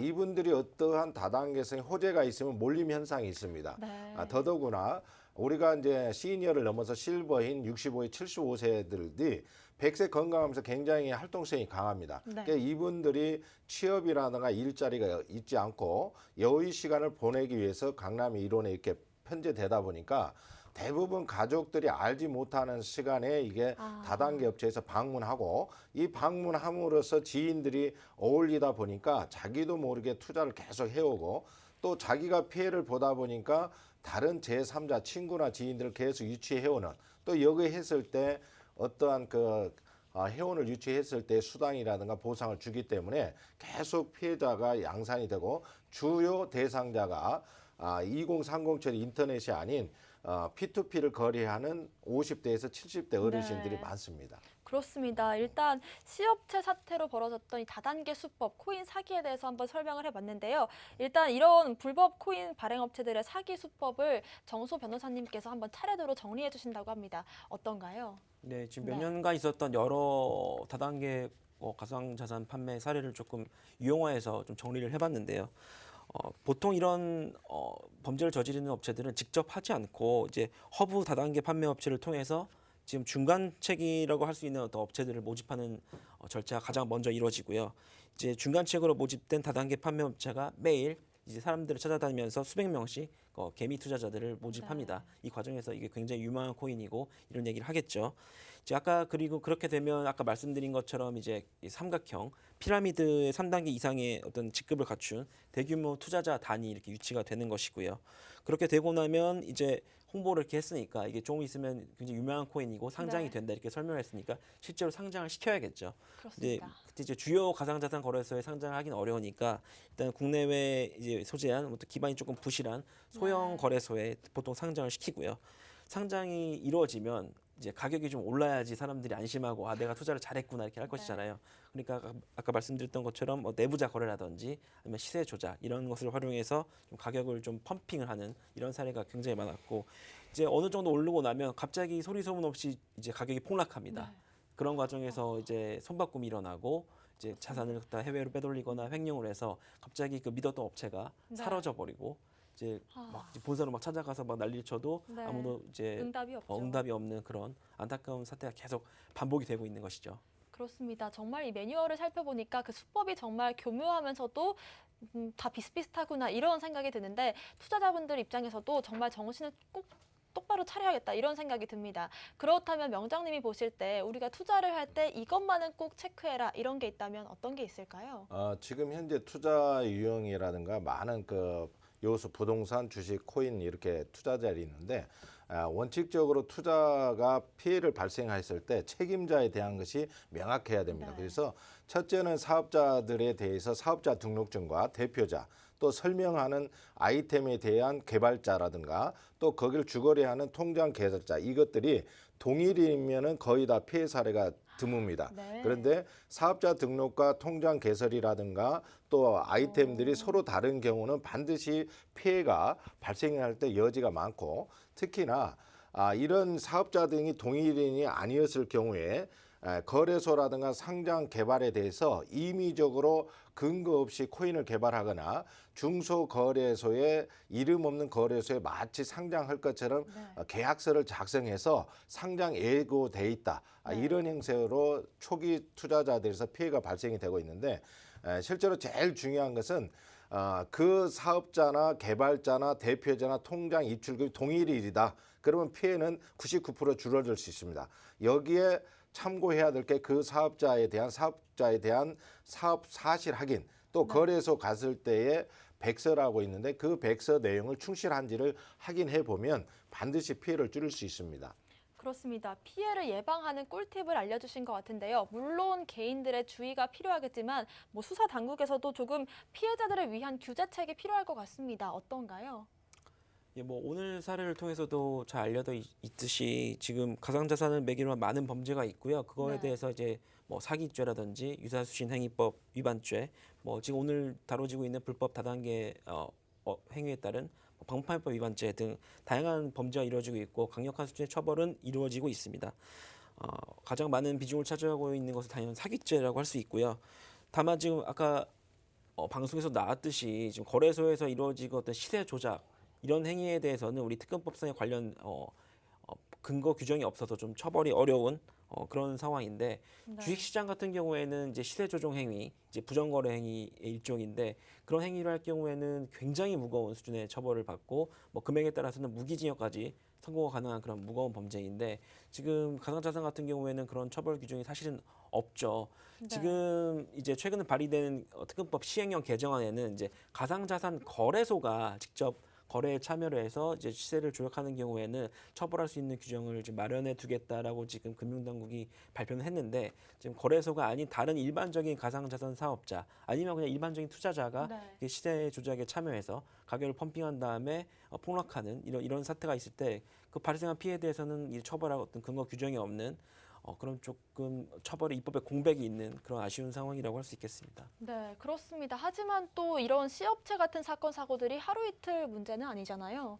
이분들이 어떠한 다단계성의 호재가 있으면 몰림 현상이 있습니다. 네. 더더구나 우리가 이제 시니어를 넘어서 실버인 65세, 75세들이 100세 건강하면서 굉장히 활동성이 강합니다. 네. 그러니까 이분들이 취업이라든가 일자리가 있지 않고 여유 시간을 보내기 위해서 강남 일원에 이렇게 편제되다 보니까 대부분 가족들이 알지 못하는 시간에 이게 다단계 업체에서 방문하고 이 방문함으로써 지인들이 어울리다 보니까 자기도 모르게 투자를 계속 해오고 또 자기가 피해를 보다 보니까 다른 제3자 친구나 지인들을 계속 유치해오는 또 여기 했을 때 어떠한 회원을 유치했을 때 수당이라든가 보상을 주기 때문에 계속 피해자가 양산이 되고 주요 대상자가 2030처럼 인터넷이 아닌 P2P를 거래하는 50대에서 70대 어르신들이 네. 많습니다. 그렇습니다. 일단 시업체 사태로 벌어졌던 이 다단계 수법 코인 사기에 대해서 한번 설명을 해봤는데요. 일단 이런 불법 코인 발행업체들의 사기 수법을 정소 변호사님께서 한번 차례대로 정리해 주신다고 합니다. 어떤가요? 네, 지금 몇 네. 년간 있었던 여러 다단계 가상자산 판매 사례를 조금 유용화해서 좀 정리를 해봤는데요. 보통 이런 범죄를 저지르는 업체들은 직접 하지 않고 이제 허브 다단계 판매 업체를 통해서 지금 중간책이라고 할 수 있는 어떤 업체들을 모집하는 절차가 가장 먼저 이루어지고요. 이제 중간책으로 모집된 다단계 판매 업체가 매일 이제 사람들을 찾아다니면서 수백 명씩 개미 투자자들을 모집합니다. 이 과정에서 이게 굉장히 유망한 코인이고 이런 얘기를 하겠죠. 이제 아까 그리고 그렇게 되면 아까 말씀드린 것처럼 이제 이 삼각형 피라미드의 3단계 이상의 어떤 직급을 갖춘 대규모 투자자 단이 이렇게 유치가 되는 것이고요. 그렇게 되고 나면 이제 홍보를 이렇게 했으니까 이게 조금 있으면 굉장히 유명한 코인이고 상장이 네. 된다 이렇게 설명했으니까 실제로 상장을 시켜야겠죠. 이제 그렇습니다. 그때 이제 주요 가상자산 거래소에 상장을 하긴 어려우니까 일단 국내외 이제 소재한 또 기반이 조금 부실한 소형 네. 거래소에 보통 상장을 시키고요. 상장이 이루어지면 이제 가격이 좀 올라야지 사람들이 안심하고 아 내가 투자를 잘했구나 이렇게 할 네. 것이잖아요. 그러니까 아까 말씀드렸던 것처럼 뭐 내부자 거래라든지 아니면 시세 조작 이런 것을 활용해서 좀 가격을 좀 펌핑을 하는 이런 사례가 굉장히 많았고 이제 어느 정도 오르고 나면 갑자기 소리 소문 없이 이제 가격이 폭락합니다. 네. 그런 과정에서 이제 손바꿈이 일어나고 이제 자산을 다 해외로 빼돌리거나 횡령을 해서 갑자기 그 믿었던 업체가 네. 사라져 버리고 이제 아. 막 이제 본사로 막 찾아가서 막 난리를 쳐도 네. 아무도 이제 응답이 없죠. 응답이 없는 그런 안타까운 사태가 계속 반복이 되고 있는 것이죠. 그렇습니다. 정말 이 매뉴얼을 살펴보니까 그 수법이 정말 교묘하면서도 다 비슷비슷하구나 이런 생각이 드는데 투자자분들 입장에서도 정말 정신을 꼭 똑바로 차려야겠다 이런 생각이 듭니다. 그렇다면 명장님이 보실 때 우리가 투자를 할 때 이것만은 꼭 체크해라 이런 게 있다면 어떤 게 있을까요? 지금 현재 투자 유형이라든가 많은 그 요소 부동산, 주식, 코인 이렇게 투자자들이 있는데 원칙적으로 투자가 피해를 발생했을 때 책임자에 대한 것이 명확해야 됩니다. 네. 그래서 첫째는 사업자들에 대해서 사업자 등록증과 대표자 또 설명하는 아이템에 대한 개발자라든가 또 거기를 주거래하는 통장 계좌자 이것들이 동일이면은 거의 다 피해 사례가 드뭅니다. 네. 그런데 사업자 등록과 통장 개설이라든가 또 아이템들이 서로 다른 경우는 반드시 피해가 발생할 때 여지가 많고 특히나 이런 사업자 등이 동일인이 아니었을 경우에 거래소라든가 상장 개발에 대해서 임의적으로 근거 없이 코인을 개발하거나 중소거래소에 이름 없는 거래소에 마치 상장할 것처럼 네. 계약서를 작성해서 상장 예고돼 있다. 네. 이런 행세로 초기 투자자들에서 피해가 발생이 되고 있는데 실제로 제일 중요한 것은 그 사업자나 개발자나 대표자나 통장 입출금이 동일이다. 그러면 피해는 99% 줄어들 수 있습니다. 여기에 참고해야 될 게 그 사업자에 대한 사업 사실 확인 또 네. 거래소 갔을 때의 백서라고 있는데 그 백서 내용을 충실한지를 확인해 보면 반드시 피해를 줄일 수 있습니다. 그렇습니다. 피해를 예방하는 꿀팁을 알려주신 것 같은데요. 물론 개인들의 주의가 필요하겠지만 뭐 수사 당국에서도 조금 피해자들을 위한 규제책이 필요할 것 같습니다. 어떤가요? 예, 뭐 오늘 사례를 통해서도 잘 알려져 있듯이 지금 가상자산을 매개로 한 많은 범죄가 있고요. 그거에 네. 대해서 이제 뭐 사기죄라든지 유사수신행위법 위반죄, 뭐 지금 오늘 다뤄지고 있는 불법 다단계 행위에 따른 방판법 위반죄 등 다양한 범죄가 이루어지고 있고 강력한 수준의 처벌은 이루어지고 있습니다. 가장 많은 비중을 차지하고 있는 것은 당연히 사기죄라고 할 수 있고요. 다만 지금 아까 방송에서 나왔듯이 지금 거래소에서 이루어지고 어떤 시세 조작 이런 행위에 대해서는 우리 특검법상의 관련 근거 규정이 없어서 좀 처벌이 어려운 그런 상황인데 네. 주식시장 같은 경우에는 이제 시세 조종 행위, 이제 부정거래 행위의 일종인데 그런 행위를 할 경우에는 굉장히 무거운 수준의 처벌을 받고 뭐 금액에 따라서는 무기징역까지 선고가 가능한 그런 무거운 범죄인데 지금 가상자산 같은 경우에는 그런 처벌 규정이 사실은 없죠. 네. 지금 이제 최근에 발의된 특검법 시행령 개정안에는 이제 가상자산 거래소가 직접 거래에 참여를 해서 이제 시세를 조작하는 경우에는 처벌할 수 있는 규정을 지금 마련해 두겠다라고 지금 금융당국이 발표는 했는데 지금 거래소가 아닌 다른 일반적인 가상자산 사업자 아니면 그냥 일반적인 투자자가 네. 시세 조작에 참여해서 가격을 펌핑한 다음에 폭락하는 이런 사태가 있을 때 그 발생한 피해에 대해서는 이 처벌할 어떤 근거 규정이 없는 그런 조금 처벌의 입법의 공백이 있는 그런 아쉬운 상황이라고 할 수 있겠습니다. 네, 그렇습니다. 하지만 또 이런 시업체 같은 사건 사고들이 하루 이틀 문제는 아니잖아요.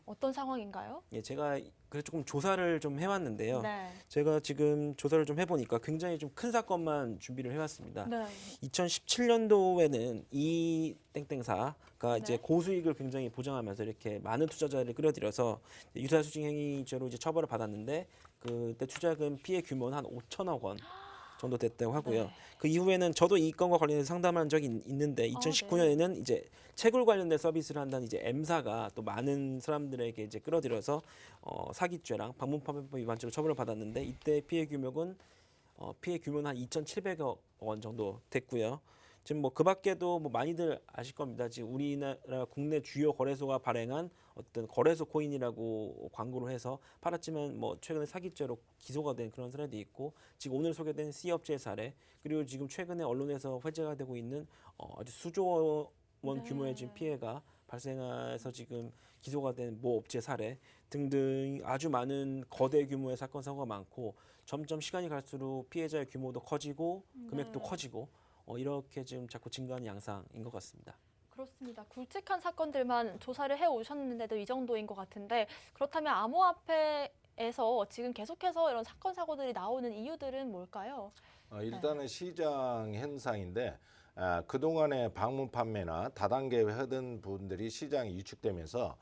어떤 상황인가요? 예, 제가 그래서 조금 조사를 좀 해왔는데요. 네. 제가 지금 조사를 좀 해보니까 굉장히 좀 큰 사건만 준비를 해왔습니다. 네. 2017년도에는 이 땡땡사가 이제 네. 고수익을 굉장히 보장하면서 이렇게 많은 투자자를 끌어들여서 유사수징 행위죄로 이제 처벌을 받았는데 그때 투자금 피해 규모는 한 5천억 원 정도 됐다고 하고요. 네. 그 이후에는 저도 이 건과 관련해서 상담한 적이 있는데 2019년에는 이제 채굴 관련된 서비스를 한다는 이제 M사가 또 많은 사람들에게 이제 끌어들여서 사기죄랑 방문파면법 위반죄로 처벌을 받았는데 이때 피해 규모는 한 2,700억 원 정도 됐고요. 지금 뭐 그밖에도 뭐 많이들 아실 겁니다. 지금 우리나라 국내 주요 거래소가 발행한 어떤 거래소 코인이라고 광고를 해서 팔았지만 뭐 최근에 사기죄로 기소가 된 그런 사례도 있고 지금 오늘 소개된 C업체의 사례 그리고 지금 최근에 언론에서 화제가 되고 있는 아주 수조 원 네. 규모의 지금 피해가 발생해서 지금 기소가 된 모 업체 사례 등등 아주 많은 거대 규모의 사건 사고가 많고 점점 시간이 갈수록 피해자의 규모도 커지고 금액도 네. 커지고 이렇게 지금 자꾸 증가하는 양상인 것 같습니다. 그렇습니다. 굵직한 사건들만 조사를 해 오셨는데도 이 정도인 것 같은데 그렇다면 암호화폐에서 지금 계속해서 이런 사건 사고들이 나오는 이유들은 뭘까요? 일단은 시장 현상인데 그동안의 방문 판매나 다단계 하던 분들이 시장이 위축되면서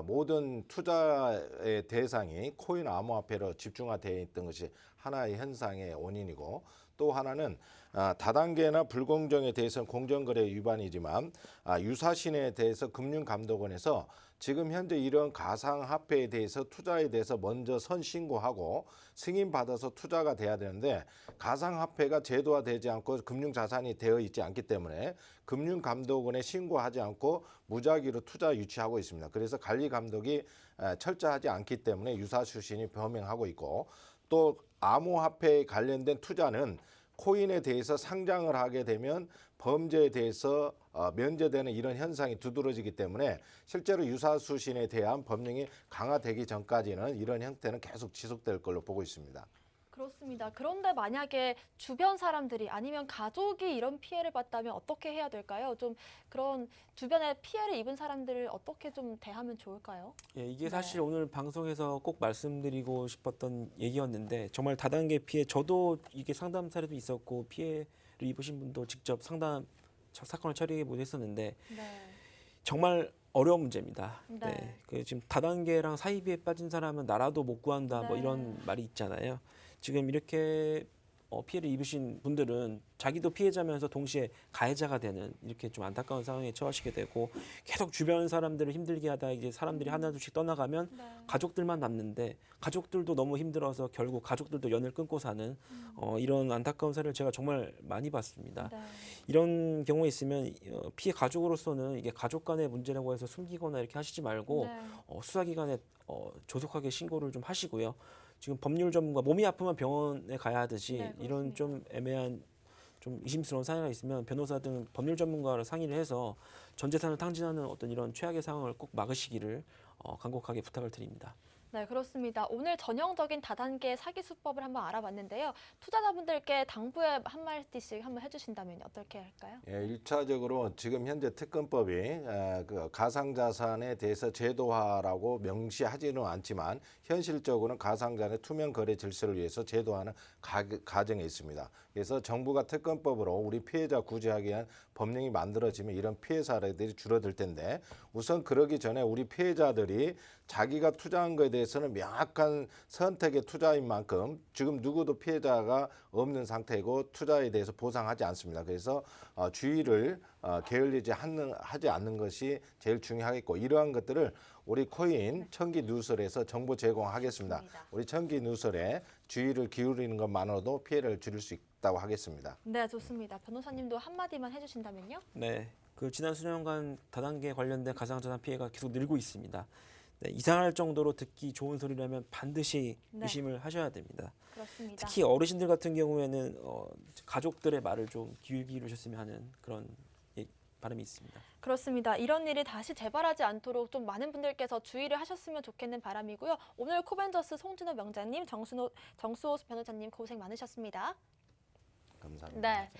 모든 투자의 대상이 코인 암호화폐로 집중화되어 있던 것이 하나의 현상의 원인이고 또 하나는 다단계나 불공정에 대해서는 공정거래 위반이지만 유사신에 대해서 금융감독원에서 지금 현재 이런 가상화폐에 대해서 투자에 대해서 먼저 선신고하고 승인받아서 투자가 돼야 되는데 가상화폐가 제도화되지 않고 금융자산이 되어 있지 않기 때문에 금융감독원에 신고하지 않고 무작위로 투자 유치하고 있습니다. 그래서 관리감독이 철저하지 않기 때문에 유사수신이 범행하고 있고 또 암호화폐에 관련된 투자는 코인에 대해서 상장을 하게 되면 범죄에 대해서 면제되는 이런 현상이 두드러지기 때문에 실제로 유사수신에 대한 법령이 강화되기 전까지는 이런 형태는 계속 지속될 걸로 보고 있습니다. 그렇습니다. 그런데 만약에 주변 사람들이 아니면 가족이 이런 피해를 봤다면 어떻게 해야 될까요? 좀 그런 주변에 피해를 입은 사람들을 어떻게 좀 대하면 좋을까요? 예, 이게 네. 사실 오늘 방송에서 꼭 말씀드리고 싶었던 얘기였는데 정말 다단계 피해 저도 이게 상담 사례도 있었고 피해를 입으신 분도 직접 사건을 처리해 보고 했었는데 네. 정말 어려운 문제입니다. 네. 그 지금 다단계랑 사이비에 빠진 사람은 나라도 못 구한다 뭐 네. 이런 말이 있잖아요. 지금 이렇게 피해를 입으신 분들은 자기도 피해자면서 동시에 가해자가 되는 이렇게 좀 안타까운 상황에 처하시게 되고 계속 주변 사람들을 힘들게 하다 이제 사람들이 하나둘씩 떠나가면 네. 가족들만 남는데 가족들도 너무 힘들어서 결국 가족들도 연을 끊고 사는 이런 안타까운 사례를 제가 정말 많이 봤습니다. 네. 이런 경우에 있으면 피해 가족으로서는 이게 가족 간의 문제라고 해서 숨기거나 이렇게 하시지 말고 네. 수사기관에 조속하게 신고를 좀 하시고요. 지금 법률 전문가 몸이 아프면 병원에 가야 하듯이 네, 이런 좀 애매한 좀 의심스러운 사례가 있으면 변호사 등 법률 전문가와 상의를 해서 전 재산을 탕진하는 어떤 이런 최악의 상황을 꼭 막으시기를 간곡하게 부탁을 드립니다. 네, 그렇습니다. 오늘 전형적인 다단계 사기 수법을 한번 알아봤는데요. 투자자분들께 당부의 한마디씩 한번 해주신다면 어떻게 할까요? 예, 1차적으로 지금 현재 특검법이 그 가상자산에 대해서 제도화라고 명시하지는 않지만 현실적으로는 가상자산의 투명 거래 질서를 위해서 제도화하는 과정에 있습니다. 그래서 정부가 특검법으로 우리 피해자 구제하기 위한 법령이 만들어지면 이런 피해 사례들이 줄어들 텐데 우선 그러기 전에 우리 피해자들이 자기가 투자한 것에 대해서는 명확한 선택의 투자인 만큼 지금 누구도 피해자가 없는 상태이고 투자에 대해서 보상하지 않습니다. 그래서 주의를 게을리지 하지 않는 것이 제일 중요하겠고 이러한 것들을 우리 코인 청기 누설에서 정보 제공하겠습니다. 맞습니다. 우리 청기 누설에 주의를 기울이는 것만으로도 피해를 줄일 수 있다고 하겠습니다. 네, 좋습니다. 변호사님도 한마디만 해주신다면요? 네. 그 지난 수년간 다단계 관련된 가상자산 피해가 계속 늘고 있습니다. 네, 이상할 정도로 듣기 좋은 소리라면 반드시 네. 의심을 하셔야 됩니다. 그렇습니다. 특히 어르신들 같은 경우에는 가족들의 말을 좀 귀 기울이셨으면 하는 그런 바람이 있습니다. 그렇습니다. 이런 일이 다시 재발하지 않도록 좀 많은 분들께서 주의를 하셨으면 좋겠는 바람이고요. 오늘 코벤져스 송진호 명장님, 정수호 변호사님 고생 많으셨습니다. 감사합니다. 네.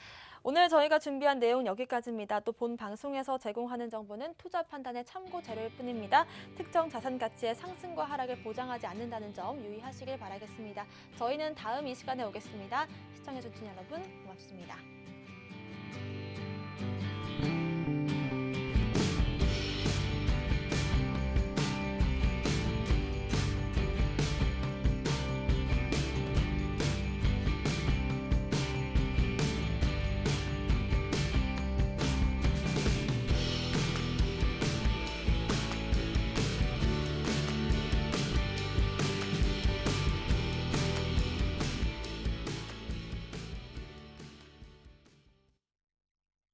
오늘 저희가 준비한 내용 여기까지입니다. 또 본 방송에서 제공하는 정보는 투자 판단의 참고 자료일 뿐입니다. 특정 자산 가치의 상승과 하락을 보장하지 않는다는 점 유의하시길 바라겠습니다. 저희는 다음 이 시간에 오겠습니다. 시청해주신 여러분 고맙습니다.